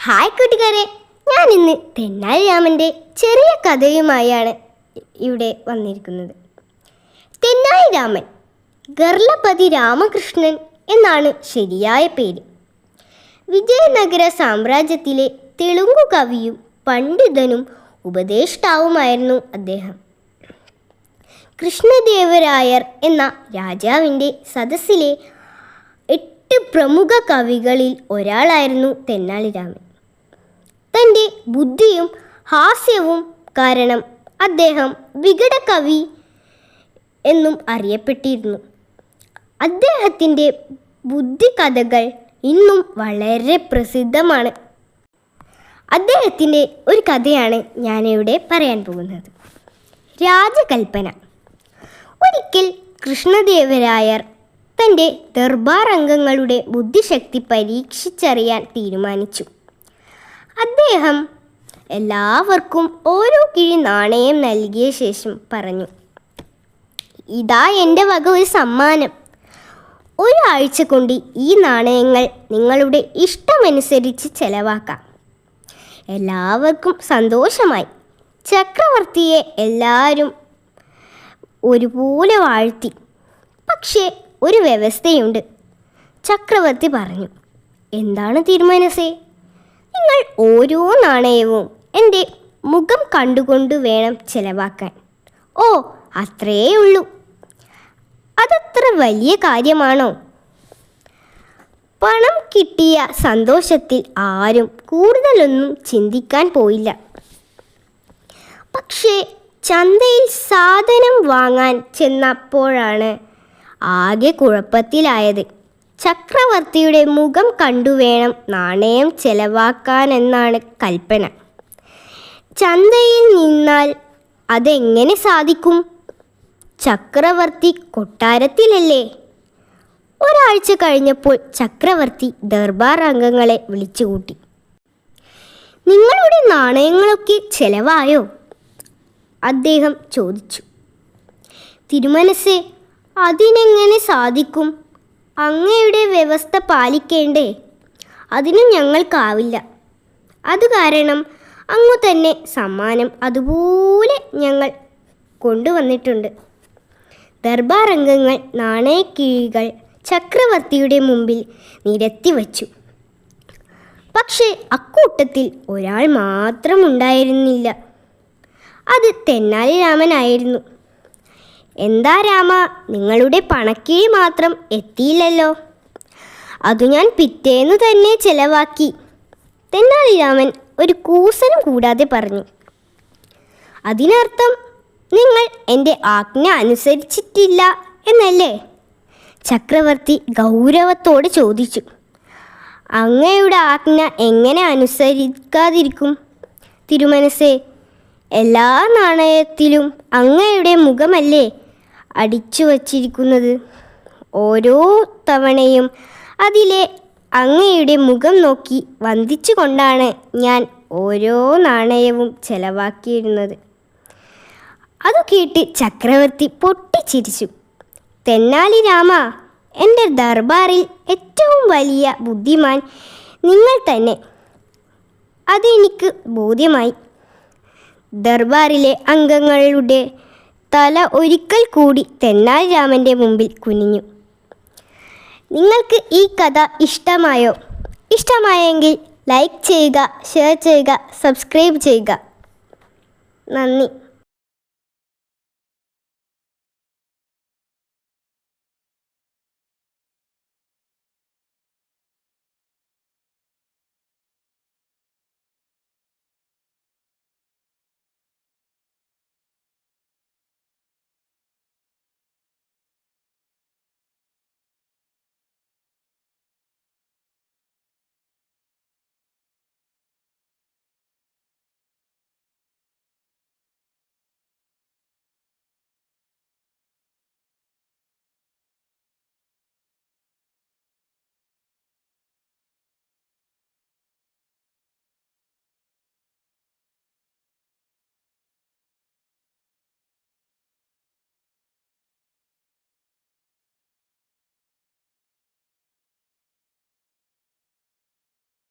Hi കൂട്ടുകാരെ, ഞാൻ ഇന്ന് തെന്നാലി രാമൻ്റെ ചെറിയ കഥയുമായാണ് ഇവിടെ വന്നിരിക്കുന്നത്. തെന്നാലി രാമൻ ഗർലപതി രാമകൃഷ്ണൻ എന്നാണ് ശരിയായ പേര്. വിജയനഗര സാമ്രാജ്യത്തിലെ തെലുങ്കു കവിയും പണ്ഡിതനും ഉപദേഷ്ടാവുമായിരുന്നു അദ്ദേഹം. കൃഷ്ണദേവരായർ എന്ന രാജാവിൻ്റെ സദസ്സിലെ 8 പ്രമുഖ കവികളിൽ ഒരാളായിരുന്നു തെന്നാലി രാമൻ. തൻ്റെ ബുദ്ധിയും ഹാസ്യവും കാരണം അദ്ദേഹം വികടകവി എന്നും അറിയപ്പെട്ടിരുന്നു. അദ്ദേഹത്തിൻ്റെ ബുദ്ധികഥകൾ ഇന്നും വളരെ പ്രസിദ്ധമാണ്. അദ്ദേഹത്തിൻ്റെ ഒരു കഥയാണ് ഞാനിവിടെ പറയാൻ പോകുന്നത്. രാജകൽപ്പന. ഒരിക്കൽ കൃഷ്ണദേവരായർ തൻ്റെ ദർബാർ അംഗങ്ങളുടെ ബുദ്ധിശക്തി പരീക്ഷിച്ചറിയാൻ തീരുമാനിച്ചു. അദ്ദേഹം എല്ലാവർക്കും ഓരോ കിഴി നാണയം നൽകിയ ശേഷം പറഞ്ഞു, ഇതാ എൻ്റെ വക ഒരു സമ്മാനം. ഒരാഴ്ച കൊണ്ട് ഈ നാണയങ്ങൾ നിങ്ങളുടെ ഇഷ്ടമനുസരിച്ച് ചെലവാക്കാം. എല്ലാവർക്കും സന്തോഷമായി. ചക്രവർത്തിയെ എല്ലാവരും ഒരുപോലെ വാഴ്ത്തി. പക്ഷേ ഒരു വ്യവസ്ഥയുണ്ട്. ചക്രവർത്തി പറഞ്ഞു, എന്താണ് തീരുമാനസേ? നിങ്ങൾ ഓരോ നാണയവും എൻ്റെ മുഖം കണ്ടുകൊണ്ട് വേണം ചെലവാക്കാൻ. ഓ, അത്രയേ ഉള്ളൂ. അതത്ര വലിയ കാര്യമാണോ? പണം കിട്ടിയ സന്തോഷത്തിൽ ആരും കൂടുതലൊന്നും ചിന്തിക്കാൻ പോയില്ല. പക്ഷേ ചന്തയിൽ സാധനം വാങ്ങാൻ ചെന്നപ്പോഴാണ് ആകെ കുഴപ്പത്തിലായത്. ചക്രവർത്തിയുടെ മുഖം കണ്ടുവേണം നാണയം ചെലവാക്കാനെന്നാണ് കൽപ്പന. ചന്തയിൽ നിന്നാൽ അതെങ്ങനെ സാധിക്കും? ചക്രവർത്തി കൊട്ടാരത്തിലല്ലേ? ഒരാഴ്ച കഴിഞ്ഞപ്പോൾ ചക്രവർത്തി ദർബാർ അംഗങ്ങളെ വിളിച്ചുകൂട്ടി. നിങ്ങളുടെ നാണയങ്ങളൊക്കെ ചെലവായോ? അദ്ദേഹം ചോദിച്ചു. തിരുമനസ്സേ, അതിനെങ്ങനെ സാധിക്കും? അങ്ങയുടെ വ്യവസ്ഥ പാലിക്കേണ്ടേ? അതിനും ഞങ്ങൾക്കാവില്ല. അത് കാരണം അങ്ങു തന്നെ സമ്മാനം അതുപോലെ ഞങ്ങൾ കൊണ്ടുവന്നിട്ടുണ്ട്. ദർബാർ അംഗങ്ങൾ നാണയക്കിഴികൾ ചക്രവർത്തിയുടെ മുമ്പിൽ നിരത്തി വച്ചു. പക്ഷേ അക്കൂട്ടത്തിൽ ഒരാൾ മാത്രം ഉണ്ടായിരുന്നില്ല. അത് തെന്നാലി രാമനായിരുന്നു. എന്താ രാമ, നിങ്ങളുടെ പണക്കിഴി മാത്രം എത്തിയില്ലല്ലോ? അതു ഞാൻ പിറ്റേന്നു തന്നെ ചെലവാക്കി. തെന്നാലി രാമൻ ഒരു കൂസലും കൂടാതെ പറഞ്ഞു. അതിനർത്ഥം നിങ്ങൾ എൻ്റെ ആജ്ഞ അനുസരിച്ചിട്ടില്ല എന്നല്ലേ? ചക്രവർത്തി ഗൗരവത്തോടെ ചോദിച്ചു. അങ്ങയുടെ ആജ്ഞ എങ്ങനെ അനുസരിക്കാതിരിക്കും തിരുമനസ്സേ? എല്ലാ നാണയത്തിലും അങ്ങയുടെ മുഖമല്ലേ അടിച്ചു വച്ചിരിക്കുന്നത്. ഓരോ തവണയും അതിലെ അങ്ങയുടെ മുഖം നോക്കി വന്ദിച്ചുകൊണ്ടാണ് ഞാൻ ഓരോ നാണയവും ചെലവാക്കിയിരുന്നത്. അതു കേട്ട് ചക്രവർത്തി പൊട്ടിച്ചിരിച്ചു. തെന്നാലി രാമ, എൻ്റെ ദർബാറിൽ ഏറ്റവും വലിയ ബുദ്ധിമാൻ നിങ്ങൾ തന്നെ. അതെനിക്ക് ബോധ്യമായി. ദർബാറിലെ അംഗങ്ങളുടെ തല ഒരിക്കൽ കൂടി തെന്നാലി രാമൻ്റെ മുമ്പിൽ കുനിഞ്ഞു. നിങ്ങൾക്ക് ഈ കഥ ഇഷ്ടമായോ? ഇഷ്ടമായെങ്കിൽ ലൈക്ക് ചെയ്യുക, ഷെയർ ചെയ്യുക, സബ്സ്ക്രൈബ് ചെയ്യുക. നന്ദി.